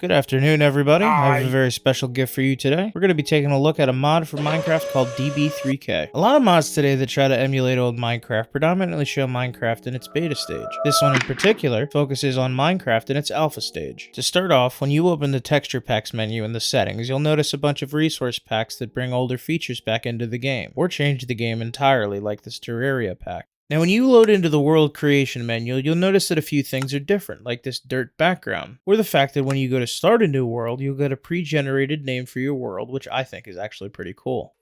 Good afternoon, everybody. I have a very special gift for you today. We're going to be taking a look at a mod for Minecraft called DB3K. A lot of mods today that try to emulate old Minecraft predominantly show Minecraft in its beta stage. This one in particular focuses on Minecraft in its alpha stage. To start off, when you open the texture packs menu in the settings, you'll notice a bunch of resource packs that bring older features back into the game, or change the game entirely, like this Terraria pack. Now, when you load into the world creation menu, you'll notice that a few things are different, like this dirt background, or the fact that when you go to start a new world, you'll get a pre-generated name for your world, which I think is actually pretty cool.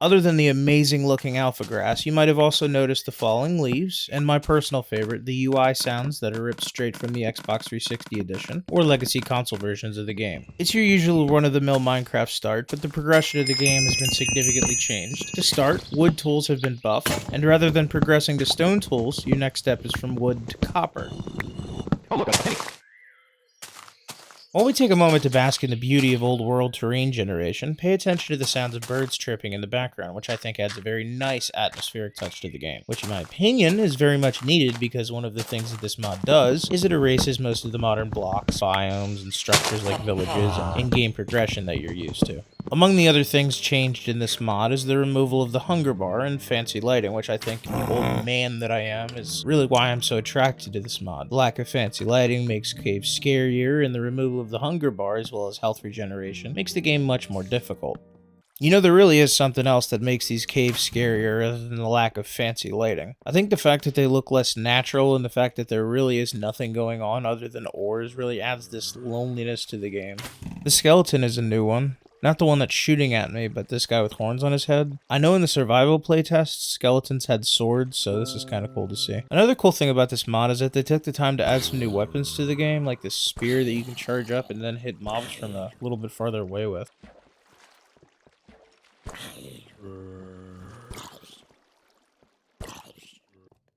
Other than the amazing looking alpha grass, you might have also noticed the falling leaves, and my personal favorite, the UI sounds that are ripped straight from the Xbox 360 edition, or legacy console versions of the game. It's your usual run-of-the-mill Minecraft start, but the progression of the game has been significantly changed. To start, wood tools have been buffed, and rather than progressing to stone tools, your next step is from wood to copper. Oh, look, a penny. While we take a moment to bask in the beauty of old world terrain generation, pay attention to the sounds of birds chirping in the background, which I think adds a very nice atmospheric touch to the game, which in my opinion is very much needed because one of the things that this mod does is it erases most of the modern blocks, biomes, and structures like villages and in-game progression that you're used to. Among the other things changed in this mod is the removal of the hunger bar and fancy lighting, which I think, the old man that I am, is really why I'm so attracted to this mod. The lack of fancy lighting makes caves scarier, and the removal of the hunger bar as well as health regeneration makes the game much more difficult. You know, there really is something else that makes these caves scarier other than the lack of fancy lighting. I think the fact that they look less natural and the fact that there really is nothing going on other than ores really adds this loneliness to the game. The skeleton is a new one. Not the one that's shooting at me, but this guy with horns on his head. I know in the survival playtests, skeletons had swords, so this is kind of cool to see. Another cool thing about this mod is that they took the time to add some new weapons to the game, like this spear that you can charge up and then hit mobs from a little bit farther away with.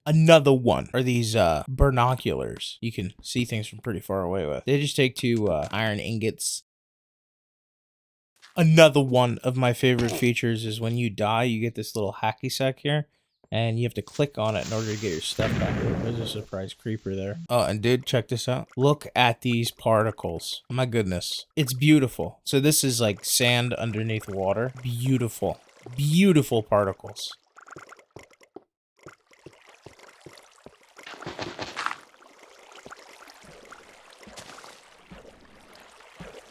Another one are these binoculars. You can see things from pretty far away with. They just take two iron ingots. Another one of my favorite features is when you die, you get this little hacky sack here, and you have to click on it in order to get your stuff back. There's a surprise creeper there. Oh, and dude, check this out. Look at these particles. My goodness. It's beautiful. So this is like sand underneath water. Beautiful. Beautiful particles.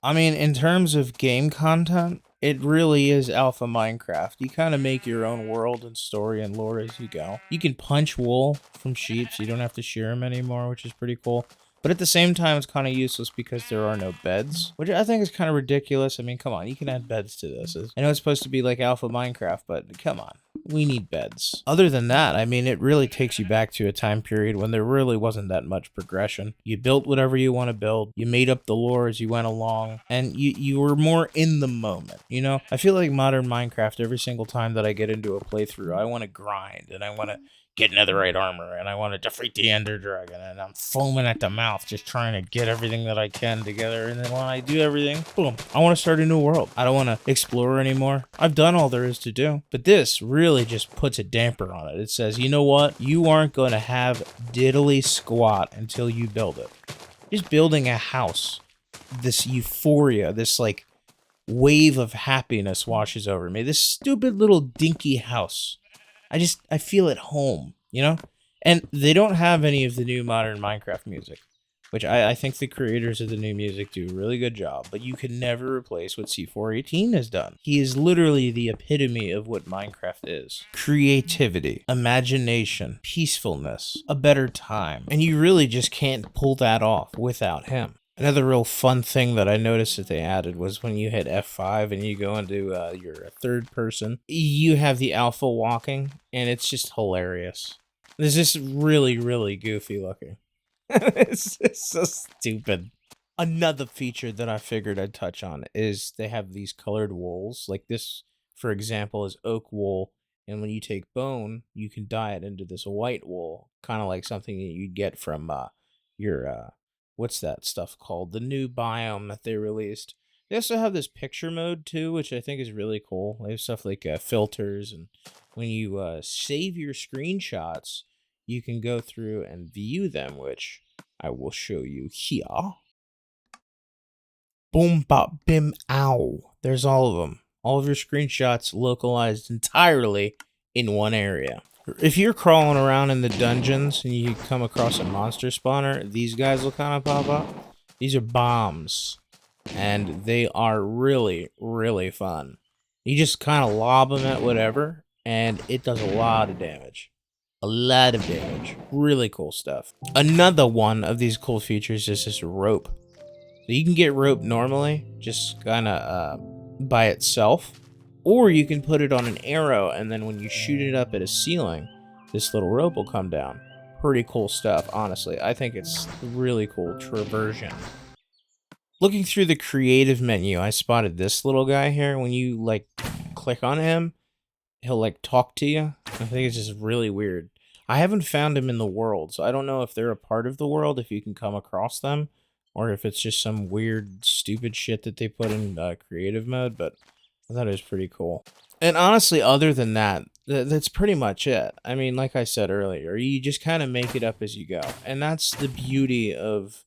I mean, in terms of game content, it really is alpha Minecraft. You kind of make your own world and story and lore as you go. You can punch wool from sheep, so you don't have to shear them anymore, which is pretty cool. But at the same time, it's kind of useless because there are no beds, which I think is kind of ridiculous. I mean, come on, you can add beds to this. I know it's supposed to be like alpha Minecraft, but come on. We need beds. Other than that, I mean, it really takes you back to a time period when there really wasn't that much progression. You built whatever you want to build, you made up the lore as you went along, and you were more in the moment, you know? I feel like modern Minecraft, every single time that I get into a playthrough, I want to grind, and I want to get netherite armor, and I want to defeat the ender dragon, and I'm foaming at the mouth just trying to get everything that I can together, and then when I do everything, boom, I want to start a new world. I don't want to explore anymore. I've done all there is to do. But this really just puts a damper on it. It says, you know what? You aren't going to have diddly squat until you build it. Just building a house, this euphoria, this like wave of happiness washes over me. This stupid little dinky house. I feel at home, you know? And they don't have any of the new modern Minecraft music, which I think the creators of the new music do a really good job, but you can never replace what C418 has done. He is literally the epitome of what Minecraft is. Creativity, imagination, peacefulness, a better time. And you really just can't pull that off without him. Another real fun thing that I noticed that they added was when you hit F5 and you go into your third person, you have the alpha walking, and it's just hilarious. This is really, really goofy looking. It's so stupid. Another feature that I figured I'd touch on is they have these colored wools. Like this, for example, is oak wool, and when you take bone, you can dye it into this white wool, kind of like something that you'd get from your what's that stuff called? The new biome that they released. They also have this picture mode too, which I think is really cool. They have stuff like filters, and when you save your screenshots, you can go through and view them, which I will show you here. Boom, bop, bim, ow. There's all of them. All of your screenshots localized entirely in one area. If you're crawling around in the dungeons and you come across a monster spawner, these guys will kind of pop up. These are bombs, and they are really, really fun. You just kind of lob them at whatever, and it does a lot of damage. A lot of damage. Really cool stuff. Another one of these cool features is this rope. So you can get rope normally, just kind of by itself, or you can put it on an arrow, and then when you shoot it up at a ceiling, this little rope will come down. Pretty cool stuff, honestly. I think it's really cool traversion. Looking through the creative menu, I spotted this little guy here. When you, like, click on him, he'll, like, talk to you. I think it's just really weird. I haven't found him in the world, so I don't know if they're a part of the world, if you can come across them, or if it's just some weird, stupid shit that they put in creative mode, but I thought it was pretty cool. And honestly, other than that, that's pretty much it. I mean, like I said earlier, you just kind of make it up as you go. And that's the beauty of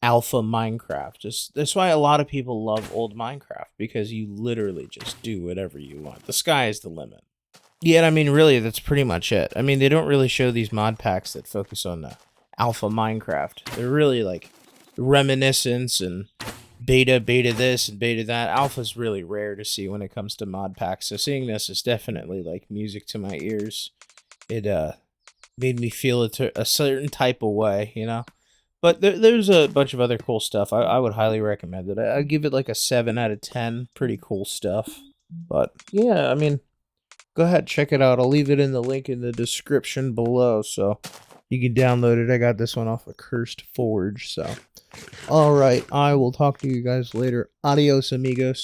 alpha Minecraft. That's why a lot of people love old Minecraft, because you literally just do whatever you want. The sky is the limit. Yeah, I mean, really, that's pretty much it. I mean, they don't really show these mod packs that focus on the alpha Minecraft. They're really like reminiscence and beta this and beta that. Alpha's really rare to see when it comes to mod packs, so seeing this is definitely like music to my ears. It made me feel a certain type of way, you know. But there's a bunch of other cool stuff. I would highly recommend it. I'd give it like a 7 out of 10. Pretty cool stuff. But yeah, I mean, go ahead, check it out. I'll leave it in the link in the description below, so you can download it. I got this one off of Cursed Forge, so. Alright, I will talk to you guys later. Adios, amigos.